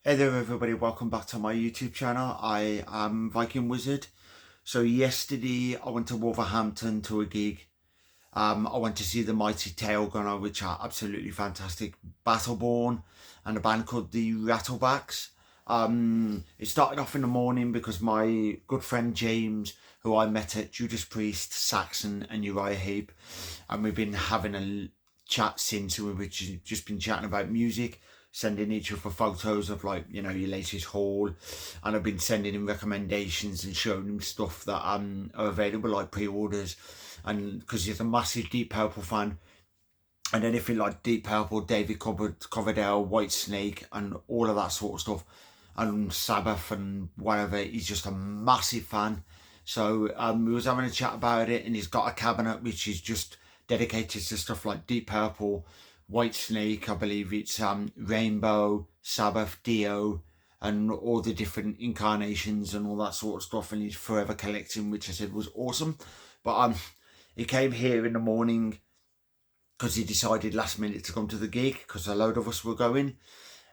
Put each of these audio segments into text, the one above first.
Hey there everybody, welcome back to my YouTube channel. I am Viking Wizard. So yesterday I went to Wolverhampton to a gig. I went to see the mighty Tailgunner, which are absolutely fantastic. Battleborn and a band called the Rattlebacks. It started off in the morning because my good friend James, who I met at Judas Priest, Saxon and Uriah Heep, and we've been having a chat since. We've just been chatting about music, sending each other photos of your latest haul, and I've been sending him recommendations and showing him stuff that are available, like pre-orders, and because he's a massive Deep Purple fan, and anything like Deep Purple, David Coverdale, White Snake, and all of that sort of stuff, and Sabbath and whatever. He's just a massive fan. So we was having a chat about it, and he's got a cabinet which is just dedicated to stuff like Deep Purple, White Snake, I believe it's Rainbow, Sabbath, Dio, and all the different incarnations and all that sort of stuff, and he's forever collecting, which I said was awesome. But he came here in the morning because he decided last minute to come to the gig because a load of us were going,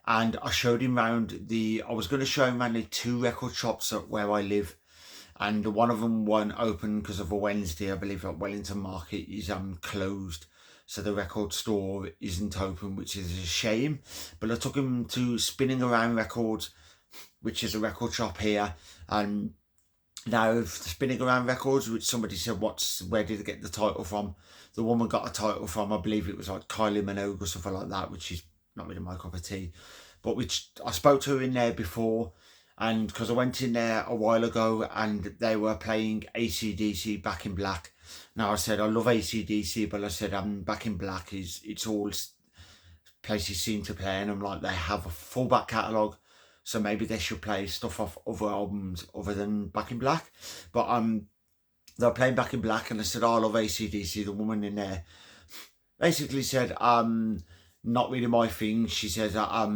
and I showed him around I was going to show him around the two record shops at where I live, and one of them weren't open because of a Wednesday. I believe at Wellington Market is closed, so the record store isn't open, which is a shame. But I took him to Spinning Around Records, which is a record shop here. And now Spinning Around Records, which somebody said, where did they get the title from? The woman got a title from, I believe it was like Kylie Minogue or something like that, which is not really my cup of tea. But which I spoke to her in there before, and because I went in there a while ago and they were playing AC/DC Back in Black. Now I said I love AC/DC, but I said Back in Black it's all places seem to play, and I'm like, they have a full back catalogue, so maybe they should play stuff off other albums other than Back in Black. But they're playing Back in Black, and I said, oh, I love AC/DC. The woman in there basically said, not really my thing. She says I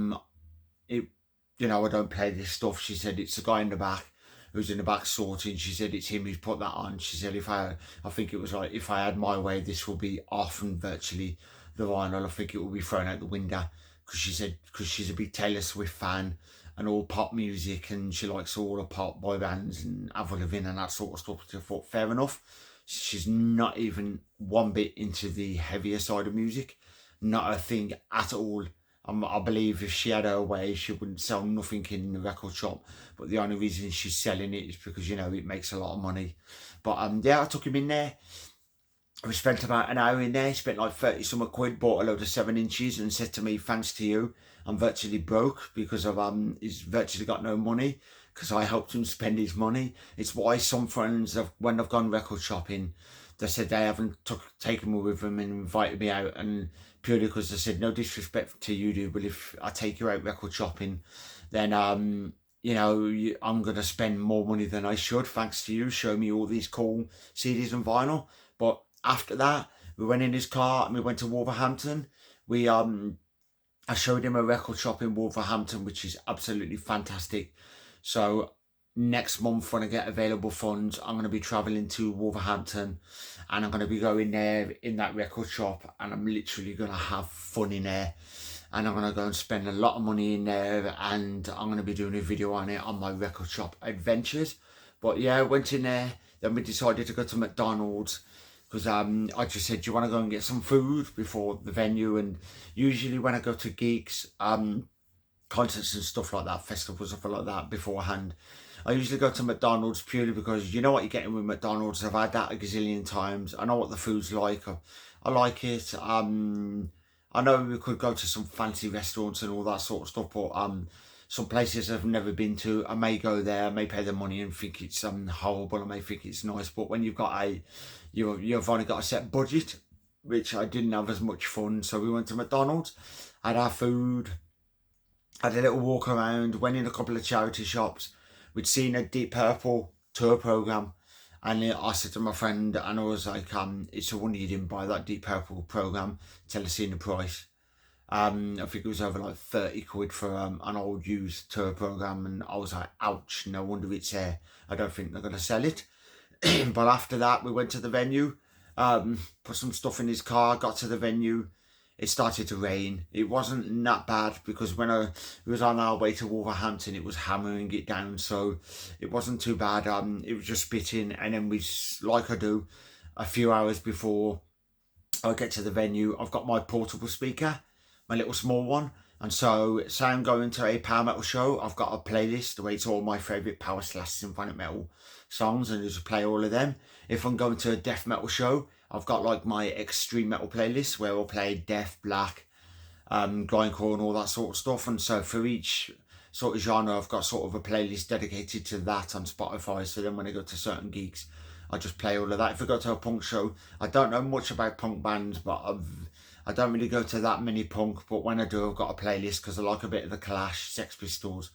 don't play this stuff. She said it's the guy in the back who's in the back sorting. She said it's him who's put that on. She said I think it was like, if I had my way, this will be off, and virtually the vinyl, I think it will be thrown out the window, because she said, because she's a big Taylor Swift fan and all pop music, and she likes all the pop boy bands and Avril Lavigne and that sort of stuff. So I thought, fair enough. She's not even one bit into the heavier side of music, not a thing at all. I believe if she had her way, she wouldn't sell nothing in the record shop. But the only reason she's selling it is because, it makes a lot of money. But yeah, I took him in there. We spent about an hour in there, spent like 30 some quid, bought a load of 7 inches, and said to me, thanks to you, I'm virtually broke because of he's virtually got no money, because I helped him spend his money. It's why some friends, when I've gone record shopping, they said they haven't taken me with them and invited me out, and purely because they said, no disrespect to you, dude, but if I take you out record shopping, then I'm going to spend more money than I should, thanks to you, show me all these cool CDs and vinyl. But after that, we went in his car and we went to Wolverhampton. I showed him a record shop in Wolverhampton, which is absolutely fantastic. So next month, when I get available funds, I'm going to be traveling to Wolverhampton, and I'm going to be going there in that record shop, and I'm literally going to have fun in there, and I'm going to go and spend a lot of money in there, and I'm going to be doing a video on it on my record shop adventures. But yeah, I went in there, then we decided to go to McDonald's, because I just said, do you want to go and get some food before the venue? And usually when I go to gigs, concerts and stuff like that, festivals, stuff like that beforehand, I usually go to McDonald's purely because you know what you're getting with McDonald's. I've had that a gazillion times. I know what the food's like. I like it. I know we could go to some fancy restaurants and all that sort of stuff, but some places I've never been to, I may go there, I may pay the money and think it's horrible, I may think it's nice, but when you've only got a set budget, which I didn't have as much fun. So we went to McDonald's, had our food, had a little walk around, went in a couple of charity shops. We'd seen a Deep Purple tour program, and I said to my friend, and I was like, it's a wonder you didn't buy that Deep Purple program till I seen the price. I think it was over like 30 quid for an old used tour program, and I was like, ouch, no wonder it's there. I don't think they're going to sell it. But after that, we went to the venue, put some stuff in his car, got to the venue. it started to rain. It wasn't that bad because when I was on our way to Wolverhampton, it was hammering it down, so it wasn't too bad. It was just spitting, and then like I do, a few hours before I get to the venue, I've got my portable speaker, my little small one. And so, say I'm going to a power metal show, I've got a playlist where it's all my favourite power / symphonic metal songs, and I just play all of them. If I'm going to a death metal show, I've got like my extreme metal playlist where I'll play death, black, grindcore and all that sort of stuff. And so for each sort of genre, I've got sort of a playlist dedicated to that on Spotify. So then when I go to certain gigs, I just play all of that. If I go to a punk show, I don't know much about punk bands, but I don't really go to that many punk. But when I do, I've got a playlist because I like a bit of the Clash, Sex Pistols,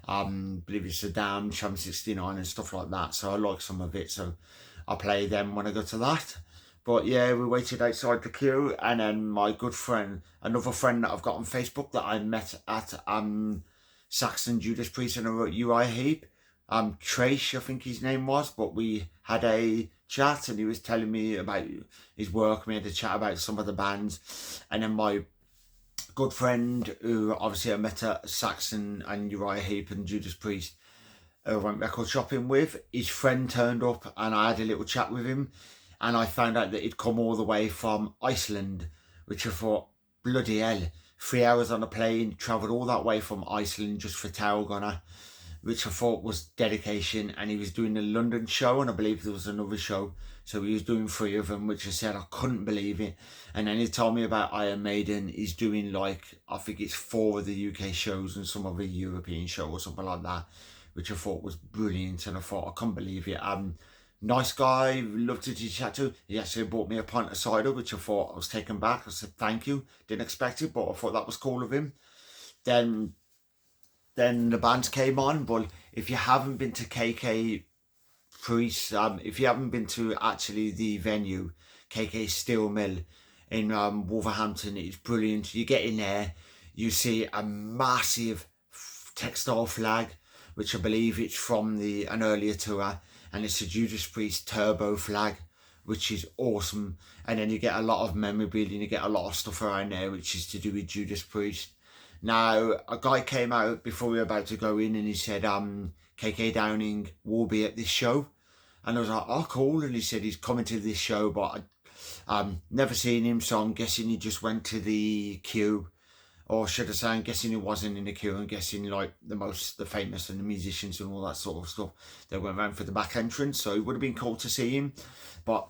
believe it's the Damned, Sham 69 and stuff like that. So I like some of it. So I play them when I go to that. But yeah, we waited outside the queue, and then my good friend, another friend that I've got on Facebook that I met at Saxon, Judas Priest and Uriah Heep, Trace, I think his name was, but we had a chat and he was telling me about his work. We had a chat about some of the bands, and then my good friend, who obviously I met at Saxon and Uriah Heep and Judas Priest, who I went record shopping with, his friend turned up and I had a little chat with him, and I found out that he'd come all the way from Iceland, which I thought, bloody hell, 3 hours on a plane, travelled all that way from Iceland just for Tailgunner, which I thought was dedication. And he was doing the London show, and I believe there was another show, so he was doing 3 of them, which I said I couldn't believe it. And then he told me about Iron Maiden. He's doing like, I think it's 4 of the UK shows and some of a European show or something like that, which I thought was brilliant. And I thought, I couldn't believe it. Nice guy, loved to chat to. He actually bought me a pint of cider, which I thought I was taken back. I said thank you, didn't expect it, but I thought that was cool of him. Then the bands came on. But if you haven't been to KK Priest, if you haven't been to actually the venue, KK Steel Mill in Wolverhampton, it's brilliant. You get in there, you see a massive textile flag, which I believe it's from an earlier tour, and it's a Judas Priest turbo flag, which is awesome. And then you get a lot of memorabilia and you get a lot of stuff around there which is to do with Judas Priest. Now, a guy came out before we were about to go in and he said, KK Downing will be at this show. And I was like, oh, cool. And he said he's coming to this show, but I've never seen him, so I'm guessing he just went to the queue. Or should I say, I'm guessing he wasn't in the queue. I'm guessing like the famous and the musicians and all that sort of stuff, they went around for the back entrance. So it would have been cool to see him. But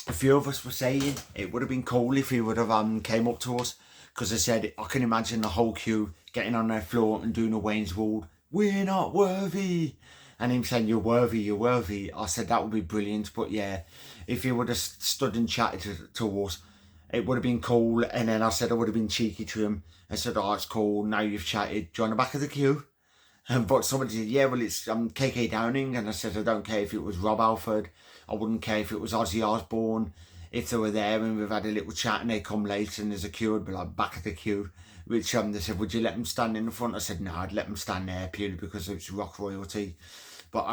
a few of us were saying it would have been cool if he would have came up to us. Because I said, I can imagine the whole queue getting on their floor and doing a Wayne's World, we're not worthy. And him saying, you're worthy, you're worthy. I said, that would be brilliant. But yeah, if he would have stood and chatted to us, it would have been cool. And then I said I would have been cheeky to him. I said, oh, it's cool, now you've chatted, join the back of the queue. But somebody said, yeah, well, it's KK Downing. And I said, I don't care if it was Rob Alford. I wouldn't care if it was Ozzy Osbourne. If they were there and we've had a little chat and they come late and there's a queue, I'd be like, back of the queue. Which they said, would you let them stand in the front? I said, no, I'd let them stand there purely because it's rock royalty. But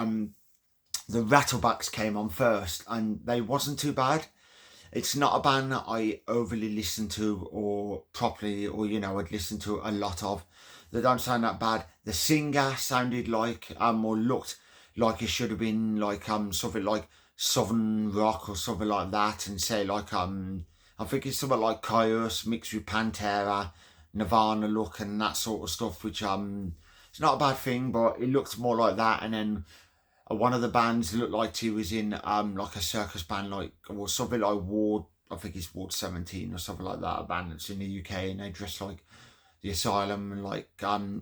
the Rattlebacks came on first and they wasn't too bad. It's not a band that I overly listen to or properly, or, you know, I'd listen to a lot of. They don't sound that bad. The singer sounded like, or looked like it should have been like, something like Southern rock or something like that. And say like, I think it's something like Kyuss mixed with Pantera, Nirvana look and that sort of stuff, which, it's not a bad thing, but it looked more like that. And then one of the bands looked like he was in like a circus band, like, or something like Ward, I think it's Ward 17 or something like that, a band that's in the UK, and they dress like the Asylum and like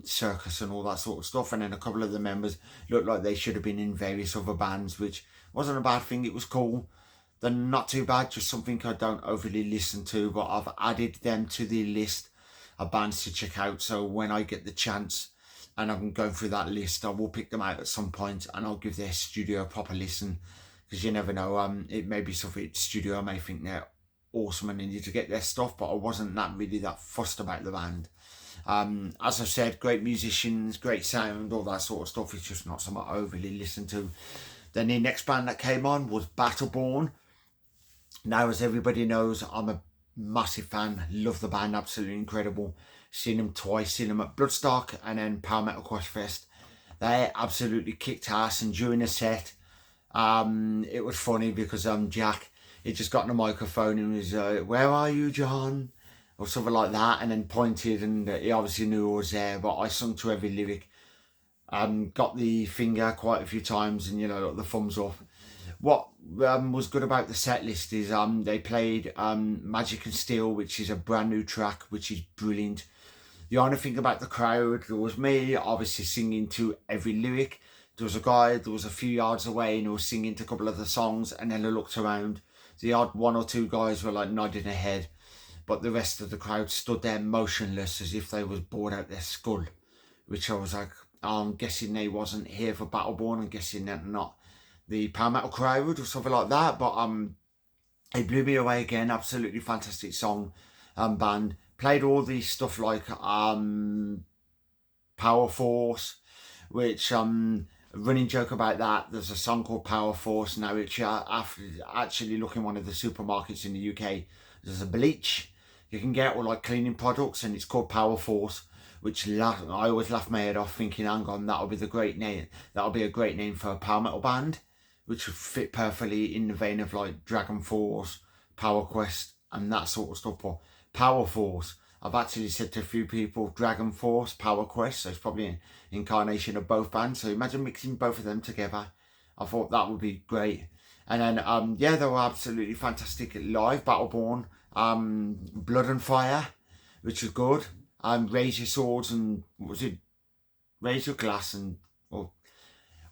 circus and all that sort of stuff. And then a couple of the members looked like they should have been in various other bands, which wasn't a bad thing. It was cool. They're not too bad, just something I don't overly listen to, but I've added them to the list of bands to check out. So when I get the chance and I'm going through that list, I will pick them out at some point and I'll give their studio a proper listen, because you never know, it may be something studio I may think they're awesome and I need to get their stuff, but I wasn't really that fussed about the band. As I said, great musicians, great sound, all that sort of stuff. It's just not something I overly listen to. Then the next band that came on was Battleborn. Now, as everybody knows, I'm a massive fan, love the band, absolutely incredible. Seen them twice, seen them at Bloodstock and then Power Metal Quest Fest. They absolutely kicked ass, and during the set, it was funny because Jack, he just got on the microphone and was where are you, John? Or something like that, and then pointed, and he obviously knew I was there, but I sung to every lyric. Got the finger quite a few times, and the thumbs up. What was good about the set list is they played Magic and Steel, which is a brand new track, which is brilliant. The only thing about the crowd, there was me obviously singing to every lyric. There was a guy that was a few yards away and he was singing to a couple of the songs, and then I looked around. The odd one or two guys were like nodding their, but the rest of the crowd stood there motionless as if they was bored out their skull, which I was like, I'm guessing they wasn't here for Battleborn. I'm guessing they're not the Power Metal crowd or something like that, but it blew me away again. Absolutely fantastic song band. Played all the stuff like Power Force, which running joke about that, there's a song called Power Force now, which after actually looking one of the supermarkets in the UK, there's a bleach you can get, or like cleaning products, and it's called Power Force, which I always laugh my head off thinking, hang on, that'll be the great name, that'll be a great name for a power metal band, which would fit perfectly in the vein of like Dragon Force, Power Quest and that sort of stuff. But Power Force, I've actually said to a few people, Dragon Force, Power Quest, so it's probably an incarnation of both bands. So imagine mixing both of them together. I thought that would be great. And then, yeah, they were absolutely fantastic live. Battleborn, Blood and Fire, which was good. Raise Your Swords and, what was it? Raise Your Glass and, well,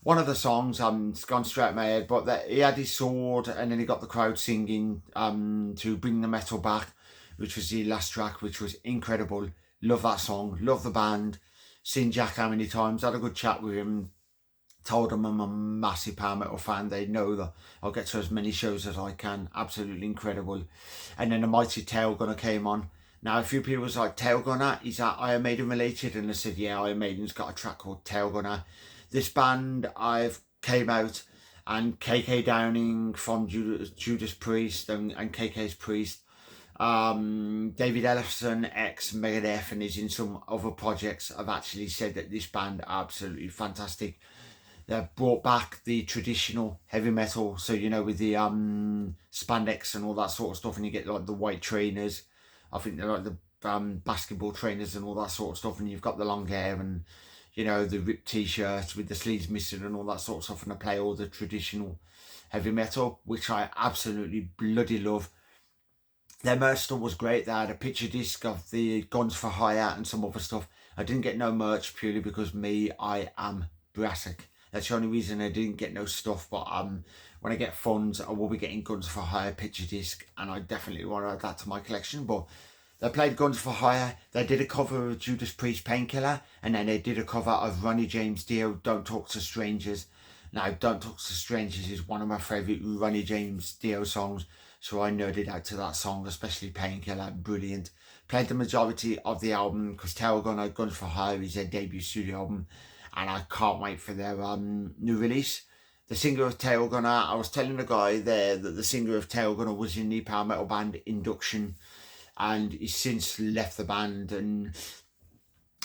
one of the songs, it's gone straight out my head, but he had his sword and then he got the crowd singing to Bring the Metal Back, which was the last track, which was incredible. Love that song, love the band. Seen Jack how many times, had a good chat with him. Told him I'm a massive power metal fan. They know that I'll get to as many shows as I can. Absolutely incredible. And then the mighty Tailgunner came on. Now a few people was like, Tailgunner, is that Iron Maiden related? And I said, yeah, Iron Maiden's got a track called Tailgunner. This band I've came out, and KK Downing from Judas Priest and KK's Priest, David Ellefson, ex Megadeth, and is in some other projects, have actually said that this band are absolutely fantastic. They've brought back the traditional heavy metal, so with the spandex and all that sort of stuff, and you get like the white trainers. I think they're like the basketball trainers and all that sort of stuff, and you've got the long hair and the ripped t-shirts with the sleeves missing and all that sort of stuff, and I play all the traditional heavy metal, which I absolutely bloody love. Their merch store was great. They had a picture disc of the Guns for Hire and some other stuff. I didn't get no merch purely because I am Brassic. That's the only reason I didn't get no stuff, but when I get funds, I will be getting Guns for Hire picture disc, and I definitely want to add that to my collection. But they played Guns for Hire. They did a cover of Judas Priest Painkiller, and then they did a cover of Ronnie James Dio, Don't Talk to Strangers. Now, Don't Talk to Strangers is one of my favourite Ronnie James Dio songs, so I nerded out to that song, especially Painkiller, brilliant. Played the majority of the album, because Tailgunner Guns for Hire is their debut studio album, and I can't wait for their new release. The singer of Tailgunner, I was telling the guy there that the singer of Tailgunner was in the power metal band Induction, and he's since left the band, and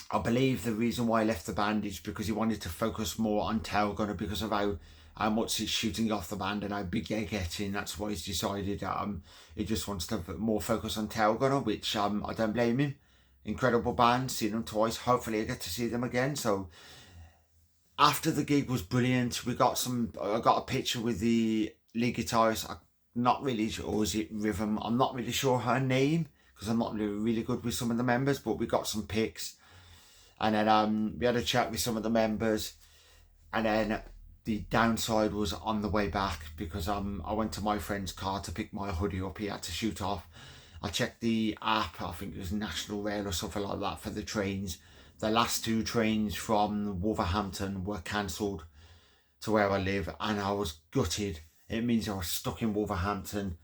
I believe the reason why he left the band is because he wanted to focus more on Tailgunner because of how much it's shooting off the band and how big they're getting. That's why he's decided he just wants to more focus on Tailgunner, which I don't blame him. Incredible band, seen them twice. Hopefully I get to see them again. So after the gig was brilliant. I got a picture with the lead guitarist. I'm not really sure, or is it Rhythm? I'm not really sure her name because I'm not really good with some of the members, but we got some pics. And then we had a chat with some of the members, and then the downside was on the way back because I went to my friend's car to pick my hoodie up. He had to shoot off. I checked the app, I think it was National Rail or something like that, for the trains. The last 2 trains from Wolverhampton were cancelled to where I live, and I was gutted. It means I was stuck in Wolverhampton.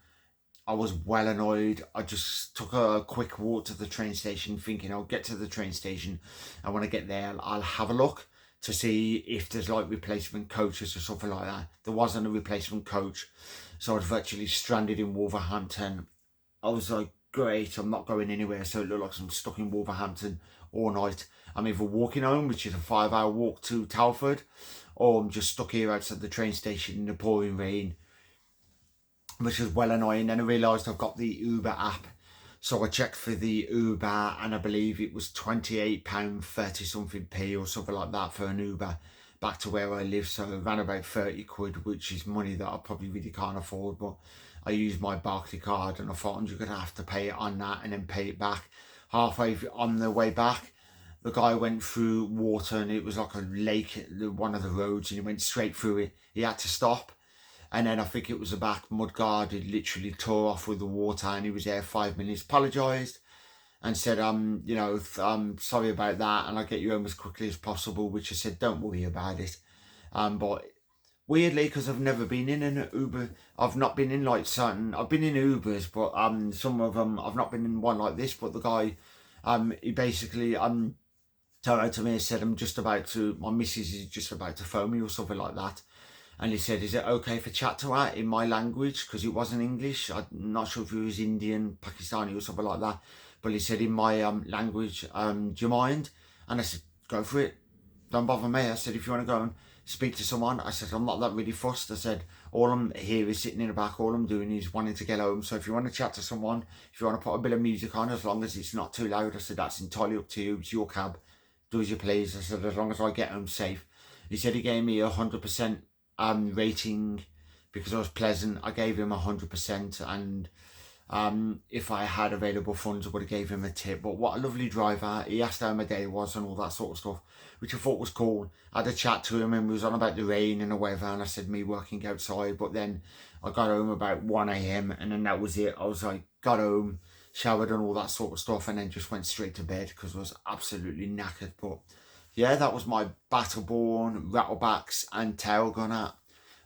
I was well annoyed. I just took a quick walk to the train station thinking I'll get to the train station, and when I get there I'll have a look to see if there's like replacement coaches or something like that. There wasn't a replacement coach, so I was virtually stranded in Wolverhampton. I was like great, I'm not going anywhere, so it looked like I'm stuck in Wolverhampton all night. I'm either walking home, which is a 5-hour walk to Telford, or I'm just stuck here outside the train station in the pouring rain, which is well annoying. Then I realised I've got the Uber app, so I checked for the Uber, and I believe it was £28 something p or something like that for an Uber back to where I live. So around about 30 quid, which is money that I probably really can't afford, but I used my Barclays card, and I thought I'm just gonna have to pay it on that and then pay it back. Halfway on the way back, the guy went through water, and it was like a lake, one of the roads, and he went straight through it. He had to stop, and then I think it was the back mudguard. It literally tore off with the water, and he was there 5 minutes, apologised and said, you know, sorry about that, and I'll get you home as quickly as possible, which I said, don't worry about it. But weirdly, because I've never been in an Uber, I've not been in like certain, I've been in Ubers, but some of them, I've not been in one like this. But the guy, he basically turned to me and said, I'm just about to, my missus is just about to phone me or something like that. And he said, is it okay for chat to her in my language? Because it wasn't English. I'm not sure if it was Indian, Pakistani or something like that. But he said, in my language, do you mind? And I said, go for it. Don't bother me. I said, if you want to go and speak to someone, I said, I'm not that really fussed. I said, all I'm here is sitting in the back. All I'm doing is wanting to get home. So if you want to chat to someone, if you want to put a bit of music on, as long as it's not too loud, I said, that's entirely up to you. It's your cab. Do as you please. I said, as long as I get home safe. He said he gave me 100% rating because I was pleasant. I gave him 100%, and if I had available funds, I would have gave him a tip. But what a lovely driver. He asked how my day was and all that sort of stuff, which I thought was cool. I had a chat to him, and we was on about the rain and the weather, and I said me working outside. But then I got home about 1 a.m. and then that was it. I was like, got home, showered and all that sort of stuff, and then just went straight to bed because I was absolutely knackered. But yeah, that was my Battleborn, Rattlebacks and Tailgunner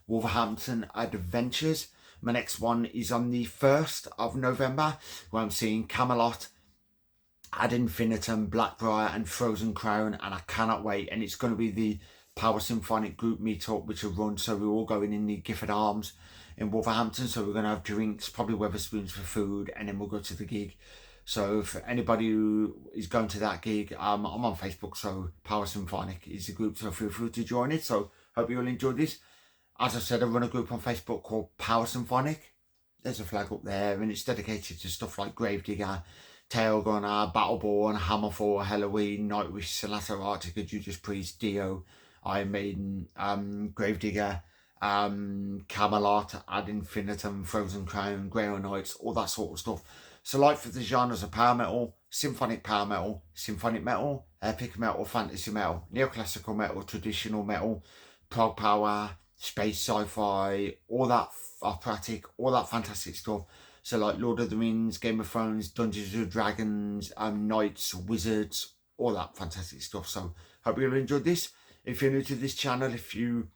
Wolverhampton adventures. My next one is on the 1st of November, where I'm seeing Camelot, Ad Infinitum, Blackbriar and Frozen Crown, and I cannot wait. And it's going to be the Power Symphonic group meetup, which will run, so we're all going in the Gifford Arms in Wolverhampton. So we're going to have drinks, probably Wetherspoons for food, and then we'll go to the gig. So for anybody who is going to that gig, I'm on Facebook, so Power Symphonic is the group, so feel free to join it. So hope you all enjoyed this. As I said, I run a group on Facebook called Power Symphonic. There's a flag up there, and it's dedicated to stuff like Gravedigger, Tailgunner, Battleborn, Hammerfall, Halloween, Nightwish, Sonata Arctica, Judas Priest, Dio, Iron Maiden, Gravedigger, Camelot, Ad Infinitum, Frozen Crown, Grail Knights, all that sort of stuff. So like for the genres of power metal, symphonic metal, epic metal, fantasy metal, neoclassical metal, traditional metal, prog power, space sci-fi, all that operatic, all that fantastic stuff. So like Lord of the Rings, Game of Thrones, Dungeons and Dragons, Knights, Wizards, all that fantastic stuff. So hope you all enjoyed this. If you're new to this channel, if you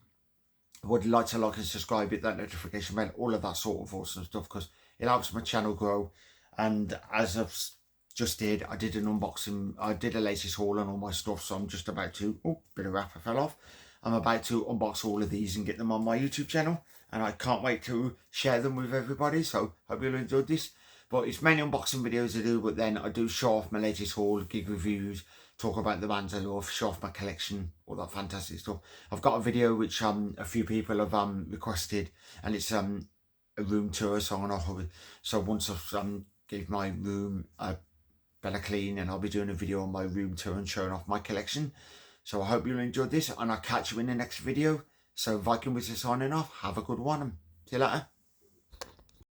would like to like and subscribe, hit that notification bell, all of that sort of awesome stuff, because it helps my channel grow. And as I've just did, I did an unboxing, I did a latest haul on all my stuff, so I'm just about to, bit of wrapper fell off. I'm about to unbox all of these and get them on my YouTube channel, and I can't wait to share them with everybody. So hope you all enjoyed this. But it's mainly unboxing videos I do, but then I do show off my latest haul, gig reviews, talk about the bands I love, show off my collection, all that fantastic stuff. I've got a video which a few people have requested, and it's a room tour, so I'm gonna so once I've gave my room a better clean, and I'll be doing a video on my room tour and showing off my collection. So I hope you enjoyed this, and I'll catch you in the next video. So Viking Wizard signing off. Have a good one. See you later.